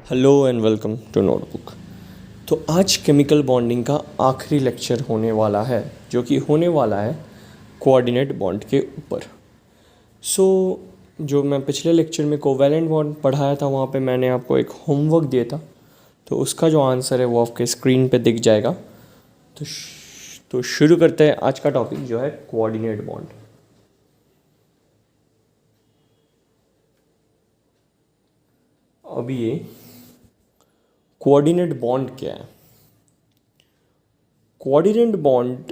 Hello and welcome to notebook. तो आज chemical bonding का आखिरी लेक्चर होने वाला है, जो कि होने वाला है कोऑर्डिनेट बॉन्ड के ऊपर। जो मैं पिछले लेक्चर में कोवैलेंट बॉन्ड पढ़ाया था, वहाँ पे मैंने आपको एक होमवर्क दिया था। तो उसका जो आंसर है वो आपके स्क्रीन पे दिख जाएगा। तो शुरू करते हैं आज का टॉपिक, जो है कोऑर्डिनेट बॉन्ड। अब ये कोऑर्डिनेट बॉन्ड क्या है? कोऑर्डिनेट बॉन्ड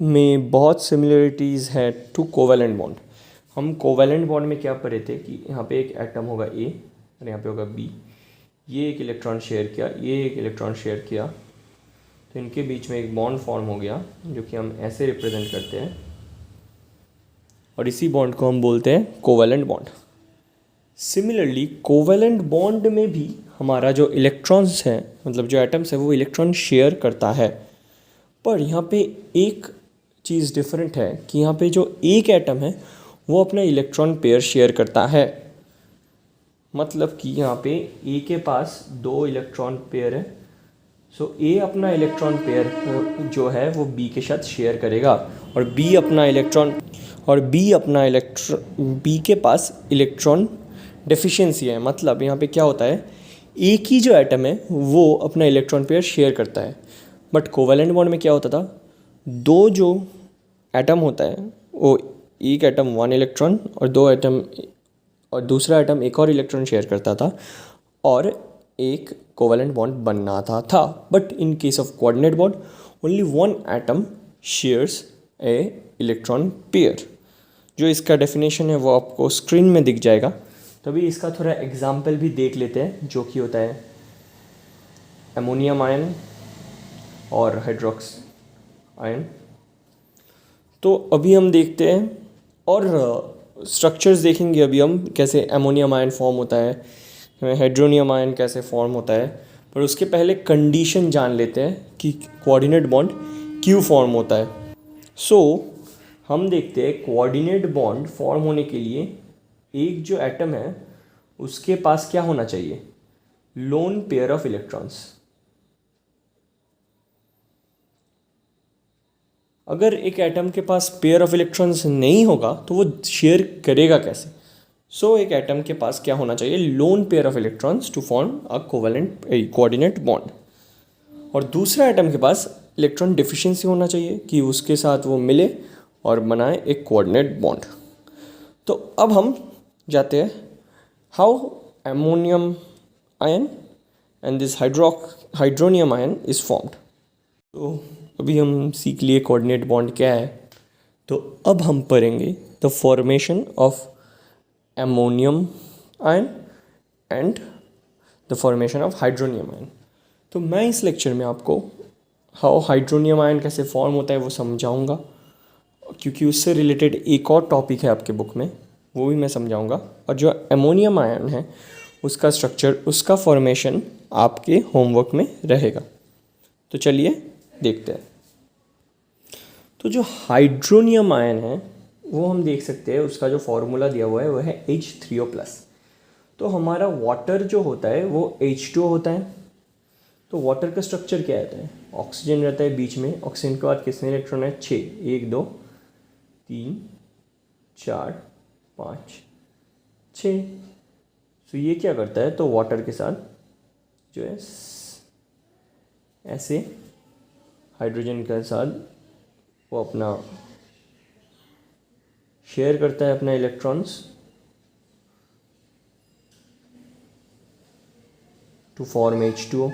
में बहुत सिमिलरिटीज़ है टू कोवैलेंट बॉन्ड। हम कोवैलेंट बॉन्ड में क्या पढ़े थे कि यहाँ पे एक एटम होगा ए और यहाँ पे होगा बी। ये एक इलेक्ट्रॉन शेयर किया, ये एक इलेक्ट्रॉन शेयर किया, तो इनके बीच में एक बॉन्ड फॉर्म हो गया, जो कि हम ऐसे रिप्रेजेंट करते हैं, और इसी बॉन्ड को हम बोलते हैं covalent bond. Similarly covalent bond में भी हमारा जो इलेक्ट्रॉन्स हैं, मतलब जो एटम्स है, वो इलेक्ट्रॉन शेयर करता है। पर यहाँ पे एक चीज़ डिफरेंट है कि यहाँ पे जो एक एटम है वो अपना इलेक्ट्रॉन पेयर शेयर करता है। मतलब कि यहाँ पे ए के पास 2 इलेक्ट्रॉन पेयर है, सो ए अपना इलेक्ट्रॉन पेयर जो है वो बी के साथ शेयर करेगा, और बी के पास इलेक्ट्रॉन डेफिशिएंसी है। मतलब यहाँ पे क्या होता है, एक ही जो एटम है वो अपना इलेक्ट्रॉन पेयर शेयर करता है। बट कोवैलेंट बॉन्ड में क्या होता था, 2 जो एटम होता है वो एक एटम 1 इलेक्ट्रॉन और 2 एटम और दूसरा एटम एक और इलेक्ट्रॉन शेयर करता था, और एक कोवैलेंट बॉन्ड बनना था। But in case of coordinate bond only 1 atom shares A electron pair. जो इसका डेफिनेशन है वो आपको स्क्रीन में दिख जाएगा। तभी इसका थोड़ा एग्जाम्पल भी देख लेते हैं, जो कि होता है अमोनियम आयन और हाइड्रोक्स आयन। तो अभी हम देखते हैं और स्ट्रक्चर्स देखेंगे अभी हम, कैसे अमोनियम आयन फॉर्म होता है, हाइड्रोनियम आयन कैसे फॉर्म होता है। पर उसके पहले कंडीशन जान लेते हैं कि कोऑर्डिनेट बॉन्ड क्यों फॉर्म होता है। हम देखते हैं कोऑर्डिनेट बॉन्ड फॉर्म होने के लिए एक जो एटम है उसके पास क्या होना चाहिए, लोन पेयर ऑफ इलेक्ट्रॉन्स। अगर एक एटम के पास पेयर ऑफ इलेक्ट्रॉन्स नहीं होगा तो वो शेयर करेगा कैसे? एक एटम के पास क्या होना चाहिए, lone pair of electrons to form a coordinate bond. और दूसरा एटम के पास इलेक्ट्रॉन डिफिशिएंसी होना चाहिए कि उसके साथ वो मिले और बनाए एक कोऑर्डिनेट बॉन्ड। तो अब हम जाते हैं how ammonium ion and this hydronium ion is formed. तो अभी हम सीख लिए कोऑर्डिनेट बॉन्ड क्या है। तो अब हम पढ़ेंगे the formation of ammonium ion and the formation of hydronium ion. तो मैं इस लेक्चर में आपको हाउ हाइड्रोनियम आयन कैसे फॉर्म होता है वो समझाऊंगा, क्योंकि उससे रिलेटेड एक और टॉपिक है आपके बुक में, वो भी मैं समझाऊंगा। और जो अमोनियम आयन है उसका स्ट्रक्चर, उसका फॉर्मेशन आपके होमवर्क में रहेगा। तो चलिए देखते हैं। तो जो हाइड्रोनियम आयन है वो हम देख सकते हैं, उसका जो फॉर्मूला दिया हुआ है वो है H3O+। तो हमारा वाटर जो होता है वो H2O होता है। तो वाटर का स्ट्रक्चर क्या रहता है, ऑक्सीजन रहता है बीच में, ऑक्सीजन के बाद कितने इलेक्ट्रॉन है, 6, 1 2 3 4 5 6। तो ये क्या करता है, तो वाटर के साथ जो है ऐसे हाइड्रोजन के साथ वो अपना शेयर करता है अपना इलेक्ट्रॉन्स टू फॉर्म H2O।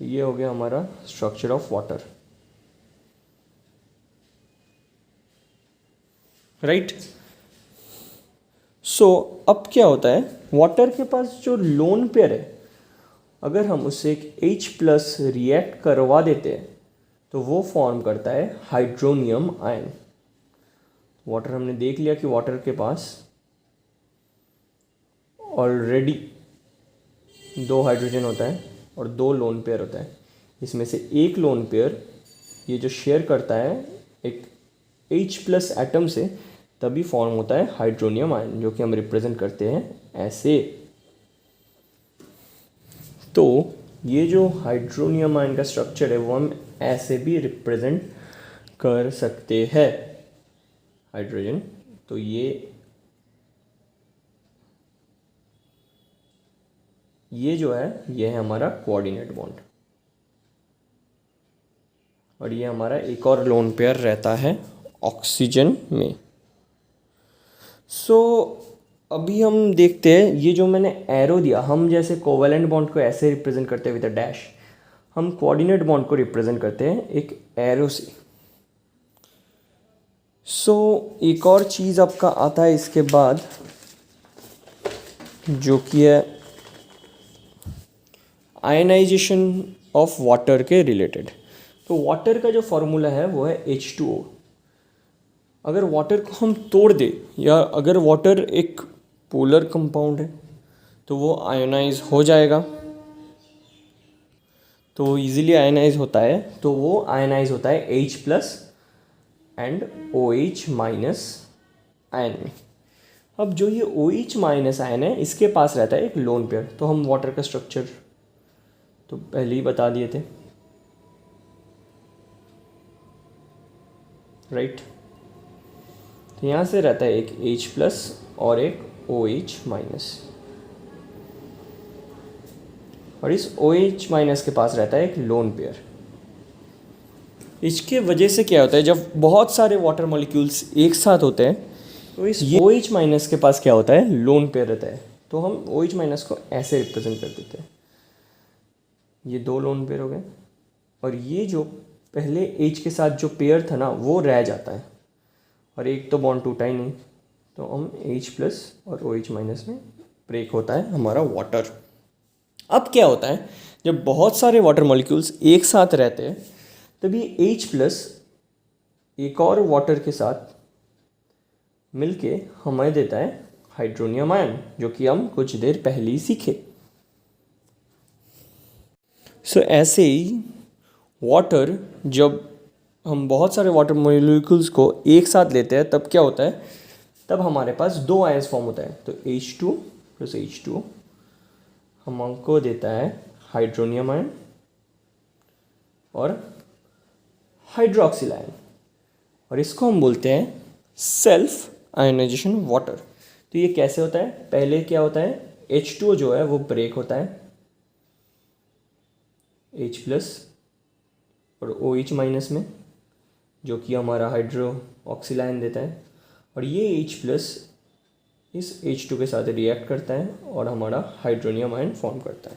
ये हो गया हमारा स्ट्रक्चर ऑफ वाटर, राइट। अब क्या होता है, वाटर के पास जो लोन पेयर है, अगर हम उससे एक H+ रिएक्ट करवा देते हैं तो वो फॉर्म करता है हाइड्रोनियम आयन। वाटर हमने देख लिया कि वाटर के पास ऑलरेडी 2 हाइड्रोजन होता है और 2 लोन पेयर होता है। इसमें से एक लोन पेयर ये जो शेयर करता है एक H+ एटम से, तभी फॉर्म होता है हाइड्रोनियम आयन, जो कि हम रिप्रेजेंट करते हैं ऐसे। तो ये जो हाइड्रोनियम आयन का स्ट्रक्चर है वो हम ऐसे भी रिप्रेजेंट कर सकते हैं, हाइड्रोजन। तो ये जो है ये है हमारा कोऑर्डिनेट बॉन्ड, और ये हमारा एक और लोन पेयर रहता है ऑक्सीजन में। अभी हम देखते हैं, ये जो मैंने एरो दिया, हम जैसे कोवेलेंट बॉन्ड को ऐसे रिप्रेजेंट करते हैं विद अ डैश, हम कोऑर्डिनेट बॉन्ड को रिप्रेजेंट करते हैं एक एरो से। एक और चीज़ आपका आता है इसके बाद, जो कि है आयनाइजेशन ऑफ वाटर के रिलेटेड। तो वाटर का जो फॉर्मूला है वो है H2O। अगर वाटर को हम तोड़ दें, या अगर वाटर एक पोलर कंपाउंड है तो वो आयोनाइज हो जाएगा, तो इजीली आयनाइज होता है, तो वो आयनाइज होता है H+ एंड OH- आयन में। अब जो ये OH- आयन है, इसके पास रहता है एक लोन पेयर। तो हम वाटर का स्ट्रक्चर तो पहले ही बता दिए थे, राइट। तो यहाँ से रहता है एक H+ और एक OH-, और इस OH- के पास रहता है एक लोन पेयर। इसके वजह से क्या होता है, जब बहुत सारे वाटर मॉलिक्यूल्स एक साथ होते हैं तो इस OH- के पास क्या होता है, लोन पेयर रहता है। तो हम OH- को ऐसे रिप्रेजेंट कर देते हैं, ये दो लोन पेयर हो गए, और ये जो पहले H के साथ जो पेयर था ना वो रह जाता है, और एक तो बॉन्ड टूटा ही नहीं, तो हम H+ और OH- में ब्रेक होता है हमारा वाटर। अब क्या होता है, जब बहुत सारे वाटर मॉलिक्यूल्स एक साथ रहते हैं तभी H+ एक और वाटर के साथ मिलके हमें देता है हाइड्रोनियम आयन, जो कि हम कुछ देर पहले ही सीखे। ऐसे ही वाटर, जब हम बहुत सारे वाटर मॉलिक्यूल्स को एक साथ लेते हैं तब क्या होता है, तब हमारे पास दो आयंस फॉर्म होता है। तो H2 + H2 हमको देता है हाइड्रोनियम आयन और हाइड्रोक्सिल आयन, और इसको हम बोलते हैं सेल्फ आयनाइजेशन वाटर। तो ये कैसे होता है, पहले क्या होता है, H2O जो है वो ब्रेक होता है H+ और OH- में, जो कि हमारा हाइड्रोक्सिल आयन देता है, और ये H+ इस H2 के साथ रिएक्ट करता है और हमारा हाइड्रोनियम आयन फॉर्म करता है।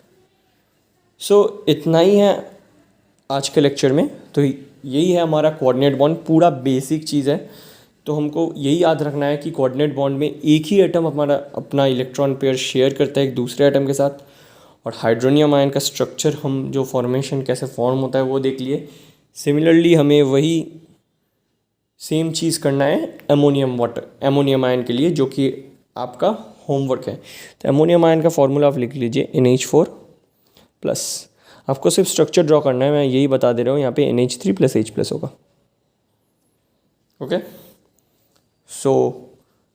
इतना ही है आज के लेक्चर में। तो यही है हमारा कोऑर्डिनेट बॉन्ड, पूरा बेसिक चीज़ है। तो हमको यही याद रखना है कि कोऑर्डिनेट बॉन्ड में एक ही एटम हमारा अपना इलेक्ट्रॉन पेयर शेयर करता है एक दूसरे एटम के साथ, और हाइड्रोनियम आयन का स्ट्रक्चर, हम जो फॉर्मेशन कैसे फॉर्म होता है वो देख लिए। सिमिलरली हमें वही सेम चीज़ करना है एमोनियम आयन के लिए, जो कि आपका होमवर्क है। तो एमोनियम आयन का फॉर्मूला आप लिख लीजिए NH4+। आपको सिर्फ स्ट्रक्चर ड्रॉ करना है, मैं यही बता दे रहा हूँ, यहाँ पे NH3 + H+ होगा। ओके,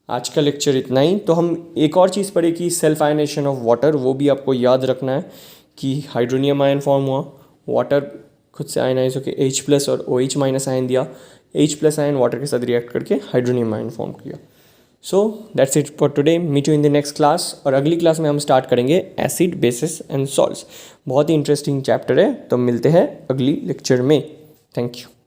आज का लेक्चर इतना ही। तो हम एक और चीज़ पढ़े कि सेल्फ आयनाइजेशन ऑफ वाटर, वो भी आपको याद रखना है कि हाइड्रोनियम आयन फॉर्म हुआ, वाटर खुद से आयनाइज होकर H+ और OH- आयन दिया, H+ आयन वाटर के साथ रिएक्ट करके हाइड्रोनियम आयन फॉर्म किया। That's it for today, meet you in the next class. और अगली क्लास में हम स्टार्ट करेंगे एसिड, बेसिस एंड सॉल्ट्स। बहुत ही इंटरेस्टिंग चैप्टर है, तो मिलते हैं अगली लेक्चर में। Thank you.